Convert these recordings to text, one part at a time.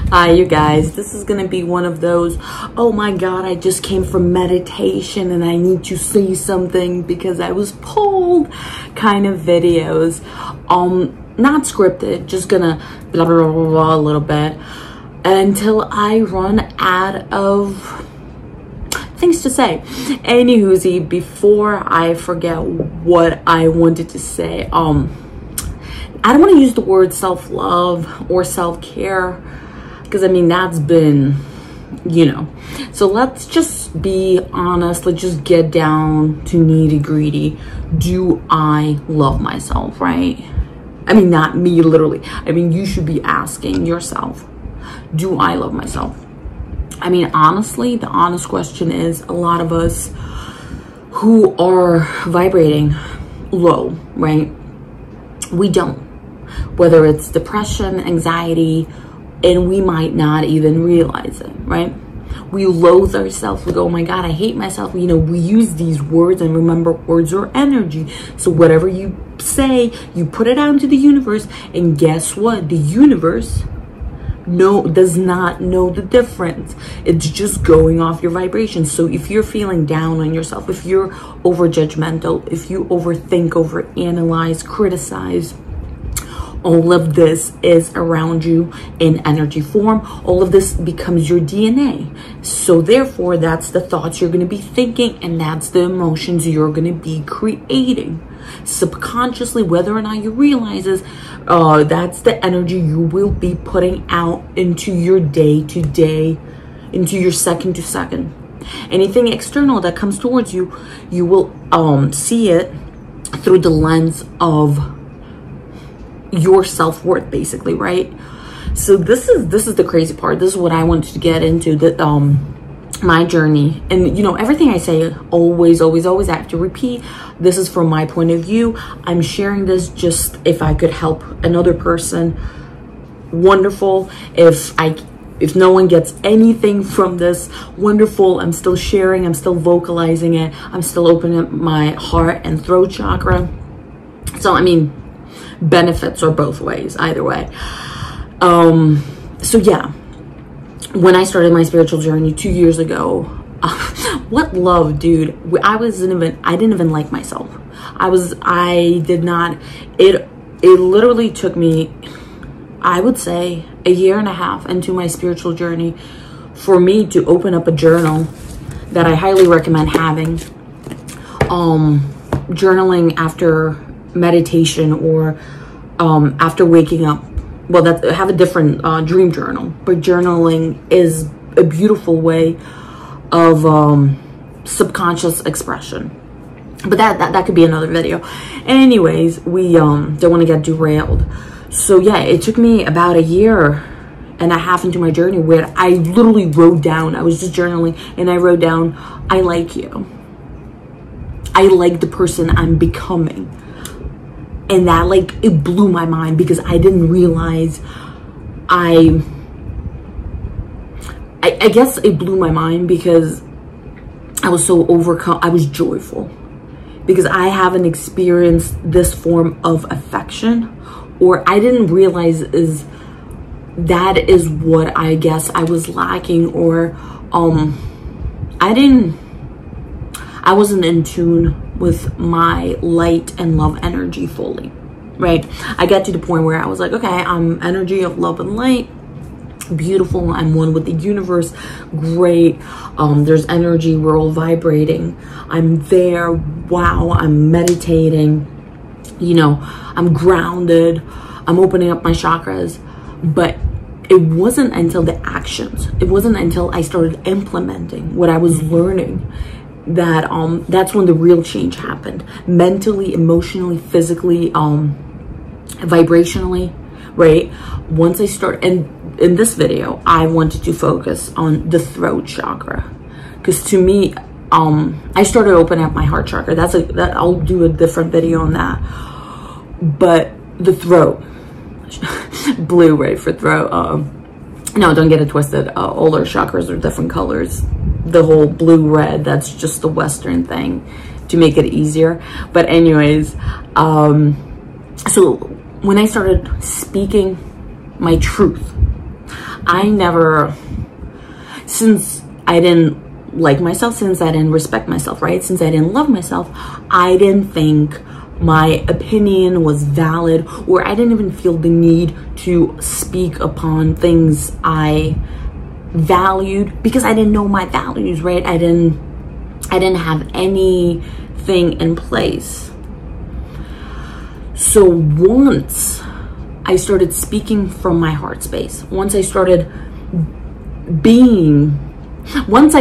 Hi, you guys. This is going to be one of those, oh my God, I just came from meditation and I need to say something because I was pulled kind of videos. Not scripted, just gonna blah, blah, blah, blah, blah a little bit until I run out of things to say. Anywhoosie, before I forget what I wanted to say, I don't want to use the word self-love or self-care because I mean that's been, so let's just be honest. Let's just get down to nitty-gritty. Do I love myself, right? I mean, not me literally. I mean, you should be asking yourself, do I love myself? I mean, honestly, the honest question is a lot of us who are vibrating low, right? We don't. Whether it's depression, anxiety, and we might not even realize it, right? We loathe ourselves. We go, oh my God, I hate myself. We use these words, and remember, words are energy. So whatever you say, you put it out into the universe, and guess what? The universe does not know the difference. It's just going off your vibration. So if you're feeling down on yourself, if you're over judgmental, if you overthink, overanalyze, criticize, all of this is around you in energy form. All of this becomes your DNA. So therefore, that's the thoughts you're going to be thinking, and that's the emotions you're going to be creating. Subconsciously, whether or not you realize this, that's the energy you will be putting out into your day to day, into your second to second. Anything external that comes towards you, you will see it through the lens of your self-worth, basically, right? So this is the crazy part. This is what I wanted to get into, my journey. And everything I say, always I have to repeat, this is from my point of view. I'm sharing this just if I could help another person, wonderful. If no one gets anything from this, wonderful. I'm still sharing, I'm still vocalizing it, I'm still opening up my heart and throat chakra. So I mean, benefits are both ways, either way. So yeah, when I started my spiritual journey 2 years ago, what love, dude. I didn't even like myself. It literally took me, I would say, a year and a half into my spiritual journey for me to open up a journal that I highly recommend having. Journaling after meditation or after waking up. Well, have a different dream journal, but journaling is a beautiful way of subconscious expression. But that could be another video. Anyways, we don't want to get derailed. So yeah, it took me about a year and a half into my journey where I literally wrote down, I was just journaling, and I wrote down, I like you. I like the person I'm becoming. And that, it blew my mind because I didn't realize I guess it blew my mind because I was so overcome. I was joyful because I haven't experienced this form of affection, or I didn't realize that is what I guess I was lacking, or I wasn't in tune with my light and love energy fully, right? I got to the point where I was like, okay, I'm energy of love and light, beautiful, I'm one with the universe, great. There's energy, we're all vibrating, I'm there, wow, I'm meditating, I'm grounded, I'm opening up my chakras. But it wasn't until the actions, it wasn't until I started implementing what I was learning that that's when the real change happened, mentally, emotionally, physically, vibrationally, right? Once I start, and in this video I wanted to focus on the throat chakra, because to me, I started opening up my heart chakra. I'll do a different video on that. But the throat, blue, right, for throat. No, don't get it twisted. All our chakras are different colors. The whole blue, red, that's just the Western thing to make it easier. But anyways, so when I started speaking my truth, I never, since I didn't like myself, since I didn't respect myself, right? Since I didn't love myself, I didn't think my opinion was valid, or I didn't even feel the need to speak upon things I valued, because I didn't know my values, right? I didn't have anything in place. So once I started speaking from my heart space, once I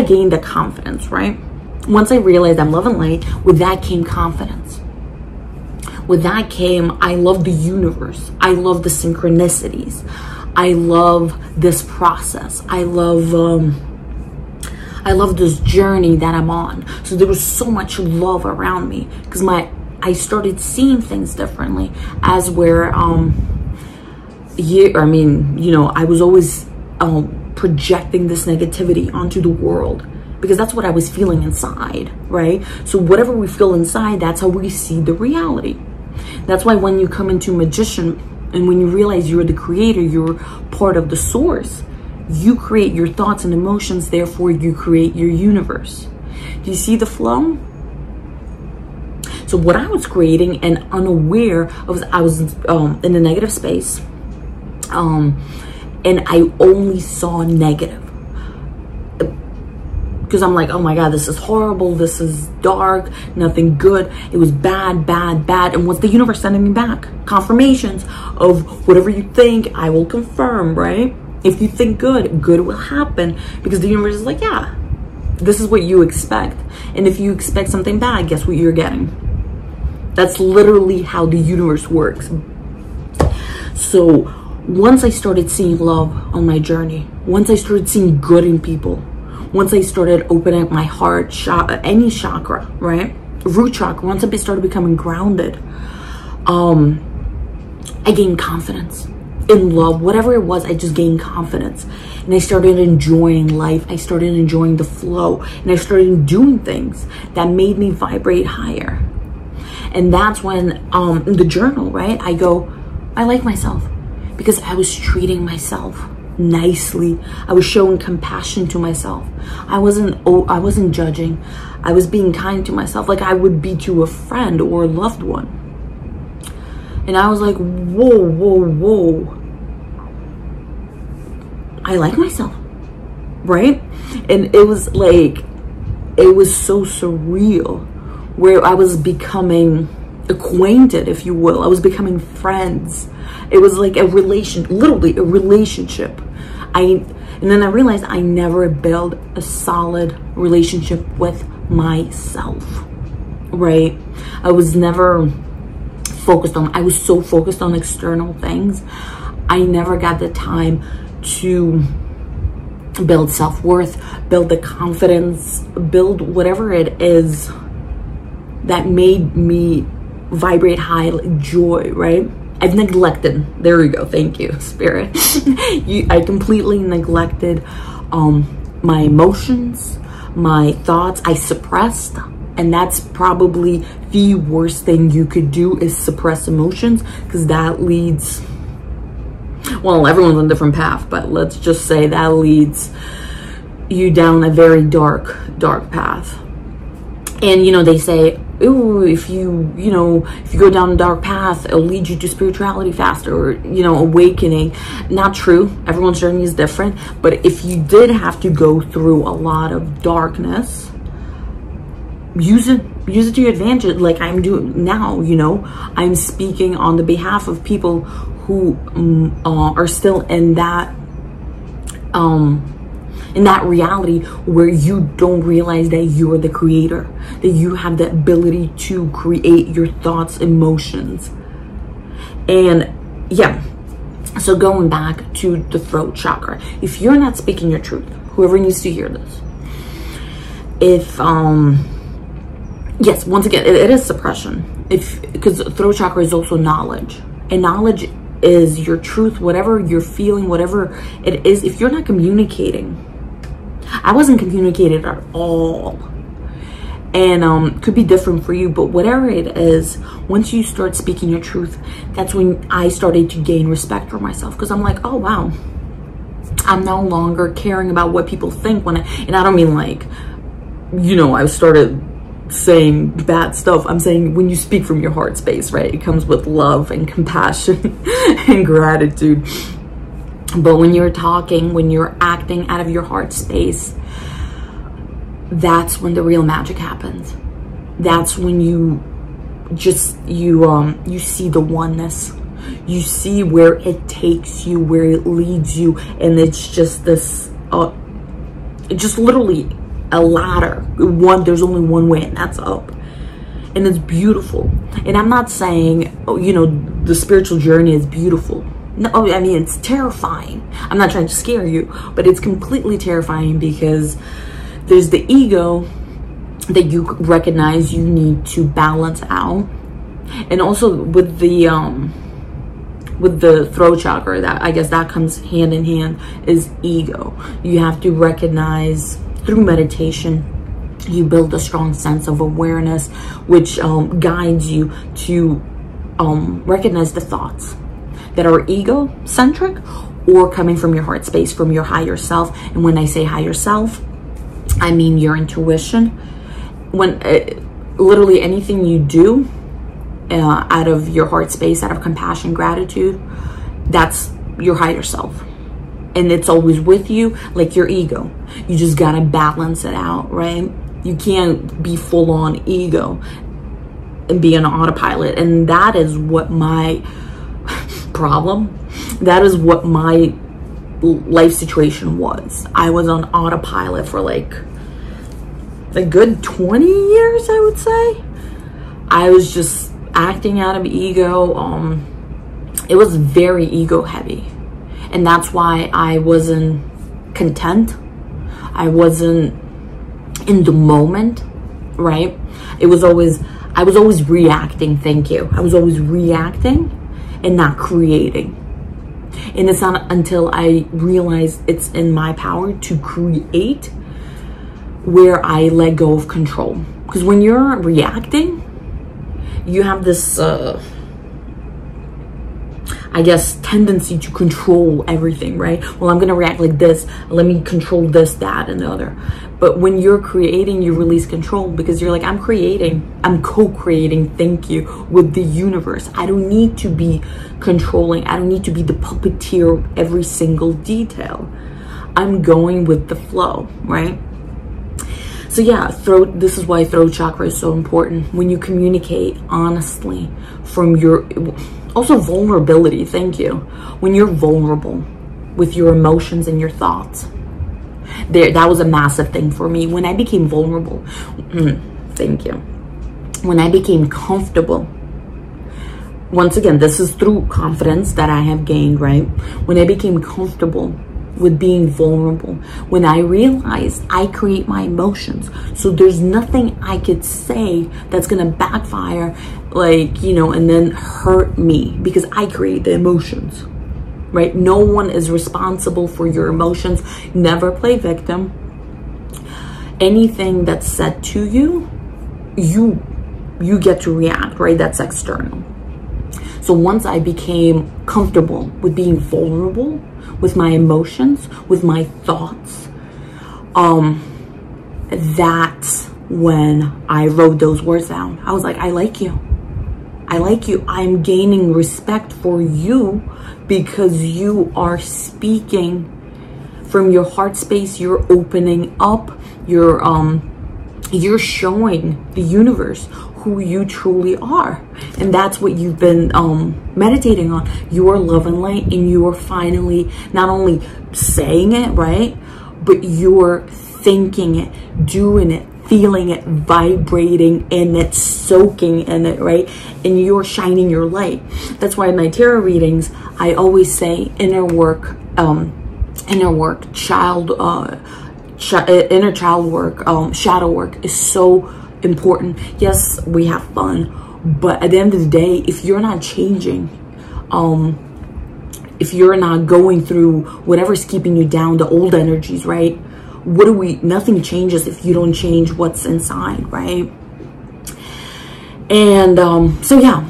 gained the confidence, right? Once I realized I'm love and light, with that came confidence. With that came, I love the universe. I love the synchronicities. I love this process. I love this journey that I'm on. So there was so much love around me, because I started seeing things differently, as where I was always projecting this negativity onto the world, because that's what I was feeling inside, right? So whatever we feel inside, that's how we see the reality. That's why when you come into magician, and when you realize you're the creator, you're part of the source, you create your thoughts and emotions, therefore you create your universe. Do you see the flow? So what I was creating, and unaware, I was in a negative space, and I only saw negative, because I'm like, oh my God, this is horrible, this is dark, nothing good. It was bad, bad, bad. And what's the universe sending me back? Confirmations of whatever you think, I will confirm, right? If you think good, good will happen, because the universe is like, yeah, this is what you expect. And if you expect something bad, guess what you're getting? That's literally how the universe works. So once I started seeing love on my journey, once I started seeing good in people, once I started opening up my heart, any chakra, right? Root chakra, once I started becoming grounded, I gained confidence in love. Whatever it was, I just gained confidence. And I started enjoying life. I started enjoying the flow. And I started doing things that made me vibrate higher. And that's when, in the journal, right? I go, I like myself, because I was treating myself nicely. I was showing compassion to myself. I wasn't judging. I was being kind to myself, like I would be to a friend or a loved one. And I was like, whoa, whoa, whoa. I like myself, right? And it was like, it was so surreal, where I was becoming acquainted, if you will. I was becoming friends. It was like a literally a relationship. And then I realized I never built a solid relationship with myself, right? I was never focused on, I was so focused on external things. I never got the time to build self-worth, build the confidence, build whatever it is that made me vibrate high, like joy, right? I've neglected, there we go, thank you, Spirit. I completely neglected my emotions, my thoughts. I suppressed, and that's probably the worst thing you could do, is suppress emotions, because that leads, well, everyone's on a different path, but let's just say that leads you down a very dark path. And, you know, they say, ooh, if you go down a dark path, it'll lead you to spirituality faster, or, you know, awakening. Not true. Everyone's journey is different. But if you did have to go through a lot of darkness, use it to your advantage, like I'm doing now. You know, I'm speaking on the behalf of people who are still in that reality where you don't realize that you're the creator, that you have the ability to create your thoughts, emotions. And yeah, so going back to the throat chakra, if you're not speaking your truth, whoever needs to hear this, if yes, once again, it is suppression, because throat chakra is also knowledge, and knowledge is your truth, whatever you're feeling, whatever it is. If you're not communicating, I wasn't communicating at all, and could be different for you, but whatever it is, once you start speaking your truth, that's when I started to gain respect for myself, because I'm like, oh wow, I'm no longer caring about what people think and I don't mean like, you know, I've started saying bad stuff. I'm saying when you speak from your heart space, right? It comes with love and compassion and gratitude. But when you're talking, when you're acting out of your heart space, that's when the real magic happens. That's when you see the oneness. You see where it takes you, where it leads you, and it's just this just literally a ladder. There's only one way, and that's up. And it's beautiful. And I'm not saying, oh, you know, the spiritual journey is beautiful. No, I mean, it's terrifying. I'm not trying to scare you, but it's completely terrifying because there's the ego that you recognize you need to balance out. And also with the throat chakra, that I guess that comes hand in hand, is ego. You have to recognize through meditation, you build a strong sense of awareness, which guides you to recognize the thoughts that are ego-centric or coming from your heart space, from your higher self. And when I say higher self, I mean your intuition. When literally anything you do out of your heart space, out of compassion, gratitude, that's your higher self. And it's always with you, like your ego. You just gotta balance it out, right? You can't be full on ego and be on autopilot. And that is what my problem, that is what my life situation was. I was on autopilot for like a good 20 years, I would say. I was just acting out of ego. It was very ego heavy. And that's why I wasn't content. I wasn't in the moment, right? I was always reacting, thank you. I was always reacting and not creating. And it's not until I realized it's in my power to create where I let go of control. Because when you're reacting, you have this I guess tendency to control everything, right? Well, I'm gonna react like this, let me control this, that, and the other. But when you're creating, you release control because you're like, I'm creating, I'm co-creating, thank you, with the universe. I don't need to be controlling, I don't need to be the puppeteer of every single detail. I'm going with the flow, right? So yeah, this is why throat chakra is so important. When you communicate honestly from your, also vulnerability, thank you. When you're vulnerable with your emotions and your thoughts, that was a massive thing for me. When I became vulnerable, thank you. When I became comfortable, once again, this is through confidence that I have gained, right? When I became comfortable with being vulnerable, when I realized I create my emotions, so there's nothing I could say that's gonna backfire, like, you know, and then hurt me because I create the emotions, right? No one is responsible for your emotions. Never play victim. Anything that's said to you, you get to react, right? That's external. So once I became comfortable with being vulnerable with my emotions, with my thoughts, that's when I wrote those words down. I was like, I like you. I like you. I'm gaining respect for you because you are speaking from your heart space. You're opening up. You're showing the universe who you truly are. And that's what you've been meditating on. Your love and light, and you are finally not only saying it, right, but you're thinking it, doing it, feeling it, vibrating in it, soaking in it, right? And you're shining your light. That's why in my tarot readings, I always say inner work, child, inner child work, shadow work is so important. Yes, we have fun, but at the end of the day, if you're not changing, if you're not going through whatever's keeping you down, the old energies, right? Nothing changes if you don't change what's inside, right? And so yeah,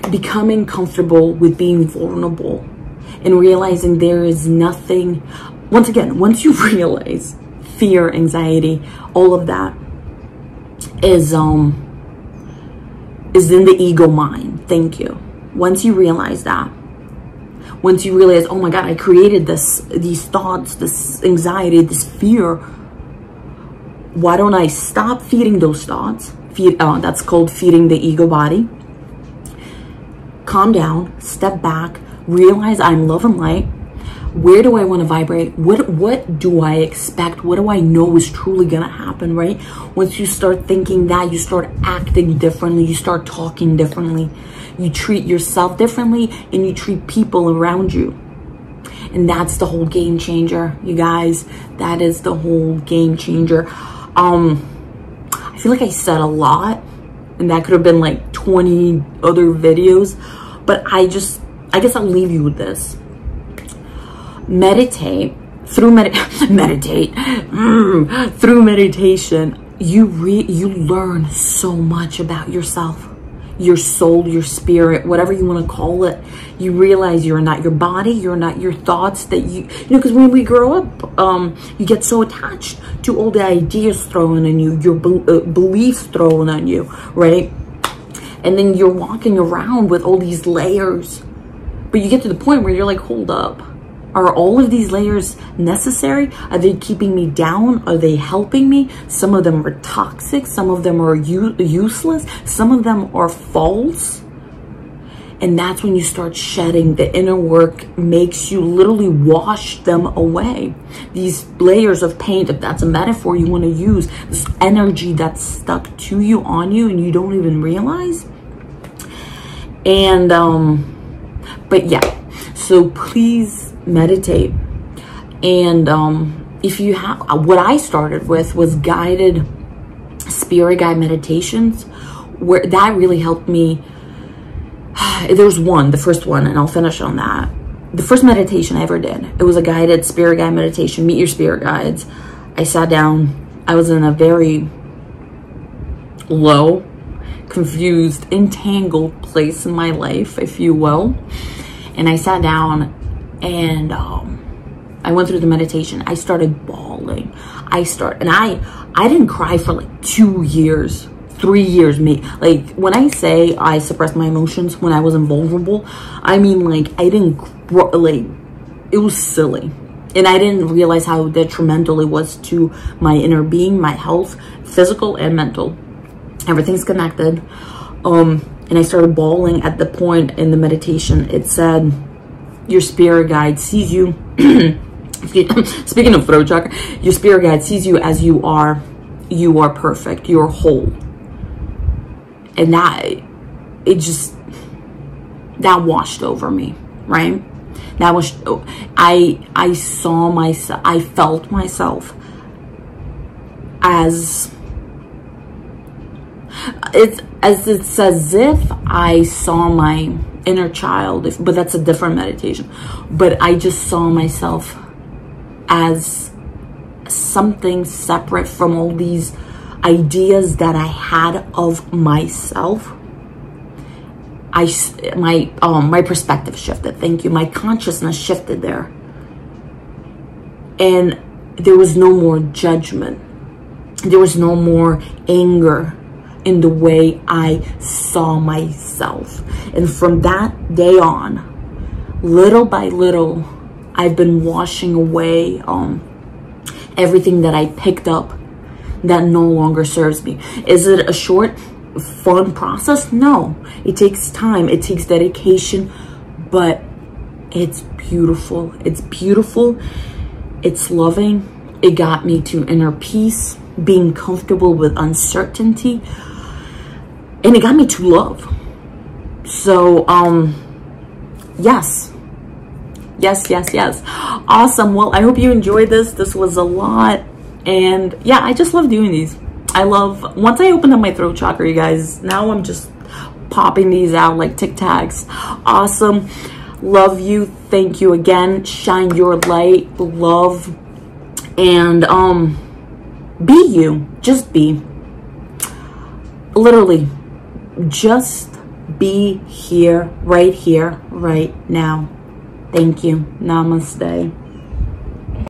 becoming comfortable with being vulnerable and realizing there is nothing once again, once you realize fear, anxiety, all of that is in the ego mind. Thank you. Once you realize that, once you realize, oh my God, I created these thoughts, this anxiety, this fear, why don't I stop feeding those thoughts? That's called feeding the ego body. Calm down, step back, realize I'm love and light. Where do I want to vibrate? What do I expect? What do I know is truly going to happen, right? Once you start thinking that, you start acting differently, you start talking differently, you treat yourself differently, and you treat people around you. And that's the whole game changer, you guys. That is the whole game changer. I feel like I said a lot, and that could have been like 20 other videos, but I guess I'll leave you with this. Meditate. Through meditation, you learn so much about yourself, your soul, your spirit, whatever you want to call it. You realize you're not your body, you're not your thoughts, that you know, because when we grow up, you get so attached to all the ideas thrown on you, your beliefs thrown on you, right? And then you're walking around with all these layers, but you get to the point where you're like, hold up. Are all of these layers necessary? Are they keeping me down? Are they helping me? Some of them are toxic. Some of them are useless. Some of them are false. And that's when you start shedding. The inner work makes you literally wash them away. These layers of paint, if that's a metaphor you want to use, this energy that's stuck to you, on you, and you don't even realize. And, but yeah, so please meditate. And if you have, what I started with was guided spirit guide meditations, where that really helped me. There's one, the first one, and I'll finish on that. The first meditation I ever did, it was a guided spirit guide meditation. Meet your spirit guides. I sat down. I was in a very low, confused, entangled place in my life, if you will. And I sat down and I went through the meditation. I started bawling. I didn't cry for like 2 years, 3 years, maybe. Like, when I say I suppressed my emotions when I was invulnerable, I mean, like, I didn't, like, it was silly. And I didn't realize how detrimental it was to my inner being, my health, physical and mental. Everything's connected. And I started bawling at the point in the meditation. It said, your spirit guide sees you. Speaking of throat chakra, your spirit guide sees you as you are. You are perfect. You're whole. And that washed over me, right? That was, I saw myself, I felt myself as, it's as if I saw my inner child, but that's a different meditation. But I just saw myself as something separate from all these ideas that I had of myself. My perspective shifted. Thank you. My consciousness shifted there. And there was no more judgment. There was no more anger in the way I saw myself. And from that day on, little by little, I've been washing away everything that I picked up that no longer serves me. Is it a short, fun process? No. It takes time. It takes dedication. But it's beautiful. It's beautiful. It's loving. It got me to inner peace, being comfortable with uncertainty. And it got me to love. So, yes. Yes. Awesome. Well, I hope you enjoyed this. This was a lot. And yeah, I just love doing these. Once I opened up my throat chakra, you guys, now I'm just popping these out like Tic Tacs. Awesome. Love you. Thank you again. Shine your light. Love. And be you. Just be. Literally. Just be here, right now. Thank you. Namaste.